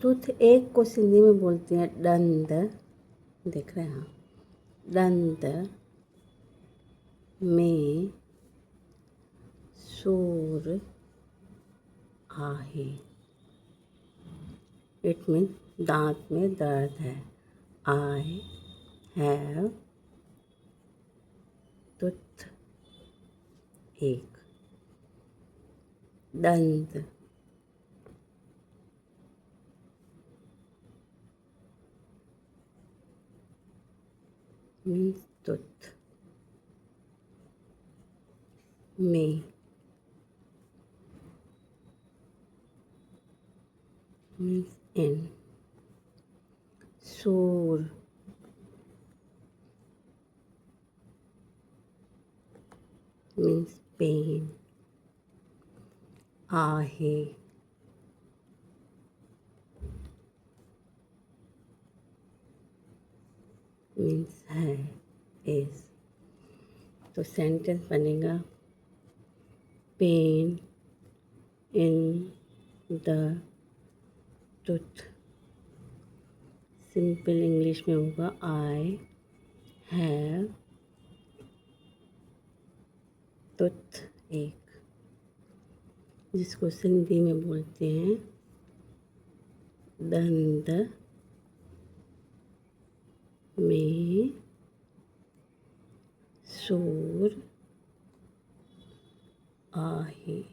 Tooth एक को सिंधी में बोलते हैं दंद। देख रहे हैं हाँ, दंत में सूर आहे। इट मीन दांत में दर्द है। आई हैव टूथ एक। दंत मीन्स टूथ, में मीन्स इन, सूर मीन्स पेन, आहे मीन्स है, इज। तो सेंटेंस बनेगा pain in the tooth. Simple English में होगा आई हैव टूथ एक, जिसको सिंधी में बोलते हैं दंत में सूर आहे।